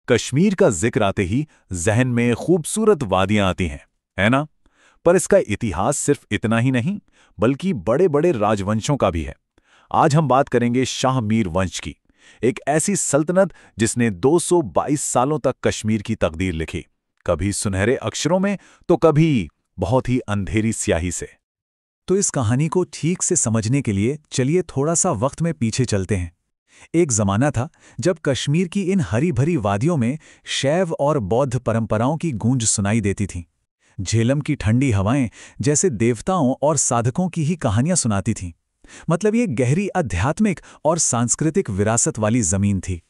कश्मीर का जिक्र आते ही जहन में खूबसूरत वादियां आती हैं, है ना? पर इसका इतिहास सिर्फ इतना ही नहीं, बल्कि बड़े बड़े राजवंशों का भी है। आज हम बात करेंगे शाह मीर वंश की, एक ऐसी सल्तनत जिसने 222 सालों तक कश्मीर की तकदीर लिखी, कभी सुनहरे अक्षरों में तो कभी बहुत ही अंधेरी स्याही से। तो इस कहानी को ठीक से समझने के लिए चलिए थोड़ा सा वक्त में पीछे चलते हैं। एक जमाना था जब कश्मीर की इन हरी भरी वादियों में शैव और बौद्ध परंपराओं की गूंज सुनाई देती थी। झेलम की ठंडी हवाएं जैसे देवताओं और साधकों की ही कहानियां सुनाती थीं। मतलब ये गहरी आध्यात्मिक और सांस्कृतिक विरासत वाली जमीन थी।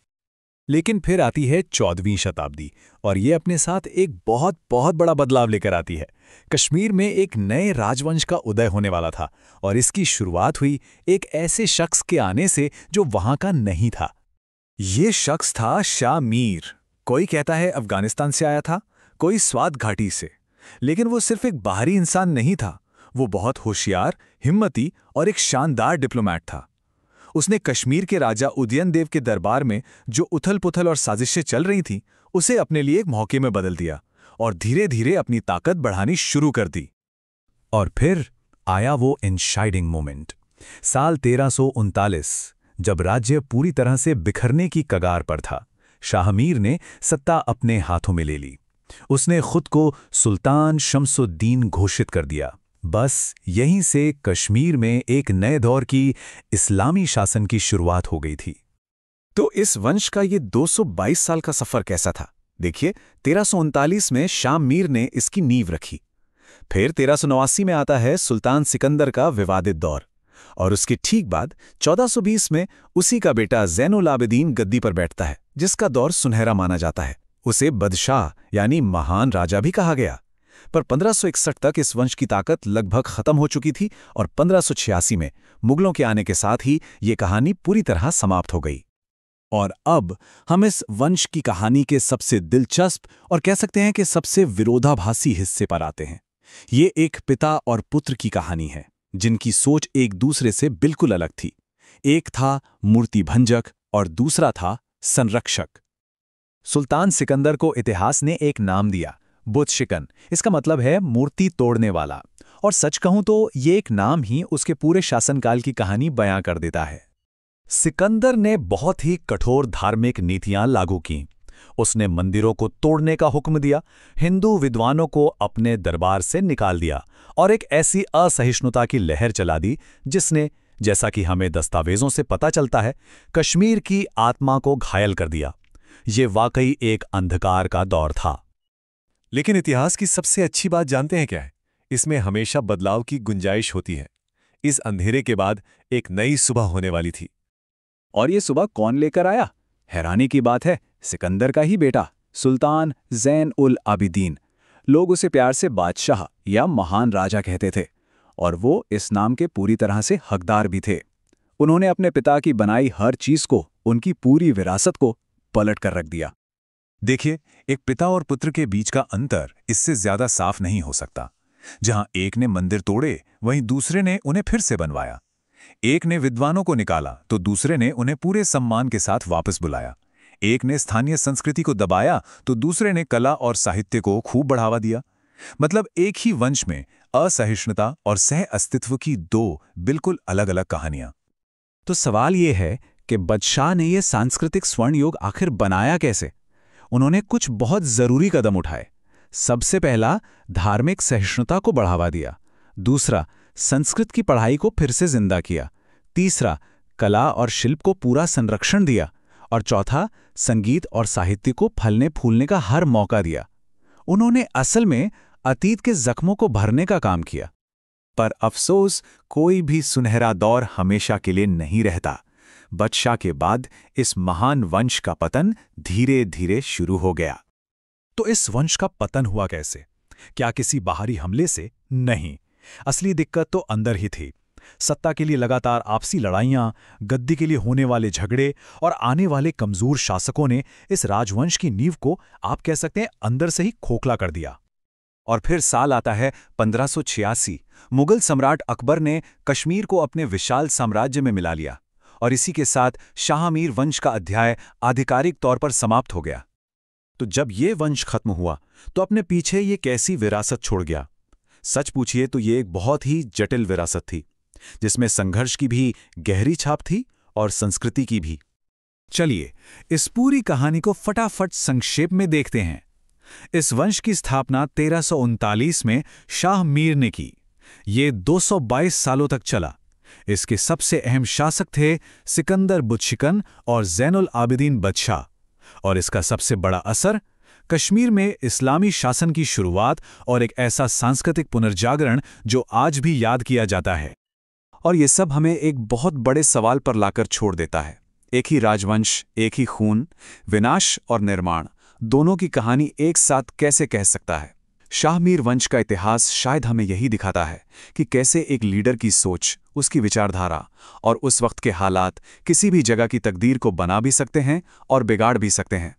लेकिन फिर आती है 14वीं शताब्दी और ये अपने साथ एक बहुत बहुत बड़ा बदलाव लेकर आती है। कश्मीर में एक नए राजवंश का उदय होने वाला था और इसकी शुरुआत हुई एक ऐसे शख्स के आने से जो वहां का नहीं था। ये शख्स था शाह मीर। कोई कहता है अफगानिस्तान से आया था, कोई स्वात घाटी से। लेकिन वो सिर्फ एक बाहरी इंसान नहीं था, वो बहुत होशियार, हिम्मती और एक शानदार डिप्लोमैट था। उसने कश्मीर के राजा उदयन देव के दरबार में जो उथल-पुथल और साजिशें चल रही थीं, उसे अपने लिए एक मौके में बदल दिया और धीरे-धीरे अपनी ताकत बढ़ानी शुरू कर दी। और फिर आया वो इनशाइडिंग मोमेंट, साल 1339, जब राज्य पूरी तरह से बिखरने की कगार पर था। शाह मीर ने सत्ता अपने हाथों में ले ली। उसने खुद को सुल्तान शम्सुद्दीन घोषित कर दिया। बस यहीं से कश्मीर में एक नए दौर की इस्लामी शासन की शुरुआत हो गई थी। तो इस वंश का ये 222 साल का सफर कैसा था? देखिए, 1339 में शाह मीर ने इसकी नींव रखी। फिर 1389 में आता है सुल्तान सिकंदर का विवादित दौर, और उसके ठीक बाद 1420 में उसी का बेटा ज़ैनुल आबिदीन गद्दी पर बैठता है, जिसका दौर सुनहरा माना जाता है। उसे बदशाह यानी महान राजा भी कहा गया। पर 1561 तक इस वंश की ताकत लगभग खत्म हो चुकी थी और 1586 में मुगलों के आने के साथ ही ये कहानी पूरी तरह समाप्त हो गई। और अब हम इस वंश की कहानी के सबसे दिलचस्प और कह सकते हैं कि सबसे विरोधाभासी हिस्से पर आते हैं। ये एक पिता और पुत्र की कहानी है, जिनकी सोच एक दूसरे से बिल्कुल अलग थी। एक था मूर्ति भंजक और दूसरा था संरक्षक। सुल्तान सिकंदर को इतिहास ने एक नाम दिया, बुत शिकन। इसका मतलब है मूर्ति तोड़ने वाला। और सच कहूं तो ये एक नाम ही उसके पूरे शासनकाल की कहानी बयां कर देता है। सिकंदर ने बहुत ही कठोर धार्मिक नीतियां लागू कीं। उसने मंदिरों को तोड़ने का हुक्म दिया, हिंदू विद्वानों को अपने दरबार से निकाल दिया और एक ऐसी असहिष्णुता की लहर चला दी जिसने, जैसा कि हमें दस्तावेजों से पता चलता है, कश्मीर की आत्मा को घायल कर दिया। ये वाकई एक अंधकार का दौर था। लेकिन इतिहास की सबसे अच्छी बात जानते हैं क्या है? इसमें हमेशा बदलाव की गुंजाइश होती है। इस अंधेरे के बाद एक नई सुबह होने वाली थी। और ये सुबह कौन लेकर आया? हैरानी की बात है, सिकंदर का ही बेटा सुल्तान ज़ैन उल आबिदीन। लोग उसे प्यार से बादशाह या महान राजा कहते थे, और वो इस नाम के पूरी तरह से हकदार भी थे। उन्होंने अपने पिता की बनाई हर चीज को, उनकी पूरी विरासत को पलट कर रख दिया। देखिए, एक पिता और पुत्र के बीच का अंतर इससे ज्यादा साफ नहीं हो सकता। जहां एक ने मंदिर तोड़े, वहीं दूसरे ने उन्हें फिर से बनवाया। एक ने विद्वानों को निकाला तो दूसरे ने उन्हें पूरे सम्मान के साथ वापस बुलाया। एक ने स्थानीय संस्कृति को दबाया तो दूसरे ने कला और साहित्य को खूब बढ़ावा दिया। मतलब एक ही वंश में असहिष्णुता और सह अस्तित्व की दो बिल्कुल अलग अलग कहानियां। तो सवाल यह है कि बादशाह ने यह सांस्कृतिक स्वर्ण युग आखिर बनाया कैसे? उन्होंने कुछ बहुत जरूरी कदम उठाए। सबसे पहला, धार्मिक सहिष्णुता को बढ़ावा दिया। दूसरा, संस्कृत की पढ़ाई को फिर से जिंदा किया। तीसरा, कला और शिल्प को पूरा संरक्षण दिया। और चौथा, संगीत और साहित्य को फलने फूलने का हर मौका दिया। उन्होंने असल में अतीत के जख्मों को भरने का काम किया। पर अफसोस, कोई भी सुनहरा दौर हमेशा के लिए नहीं रहता। बादशाह के बाद इस महान वंश का पतन धीरे धीरे शुरू हो गया। तो इस वंश का पतन हुआ कैसे? क्या किसी बाहरी हमले से? नहीं, असली दिक्कत तो अंदर ही थी। सत्ता के लिए लगातार आपसी लड़ाइयां, गद्दी के लिए होने वाले झगड़े और आने वाले कमजोर शासकों ने इस राजवंश की नींव को, आप कह सकते हैं, अंदर से ही खोखला कर दिया। और फिर साल आता है 1586। मुगल सम्राट अकबर ने कश्मीर को अपने विशाल साम्राज्य में मिला लिया और इसी के साथ शाह मीर वंश का अध्याय आधिकारिक तौर पर समाप्त हो गया। तो जब ये वंश खत्म हुआ तो अपने पीछे ये कैसी विरासत छोड़ गया? सच पूछिए तो ये एक बहुत ही जटिल विरासत थी, जिसमें संघर्ष की भी गहरी छाप थी और संस्कृति की भी। चलिए इस पूरी कहानी को फटाफट संक्षेप में देखते हैं। इस वंश की स्थापना 1339 में शाह मीर ने की। ये 222 सालों तक चला। इसके सबसे अहम शासक थे सिकंदर बुतशिकन और ज़ैनुल आबिदीन बदशाह। और इसका सबसे बड़ा असर कश्मीर में इस्लामी शासन की शुरुआत और एक ऐसा सांस्कृतिक पुनर्जागरण जो आज भी याद किया जाता है। और ये सब हमें एक बहुत बड़े सवाल पर लाकर छोड़ देता है। एक ही राजवंश, एक ही खून, विनाश और निर्माण, दोनों की कहानी एक साथ कैसे कह सकता है? शाह मीर वंश का इतिहास शायद हमें यही दिखाता है कि कैसे एक लीडर की सोच, उसकी विचारधारा और उस वक्त के हालात किसी भी जगह की तकदीर को बना भी सकते हैं और बिगाड़ भी सकते हैं।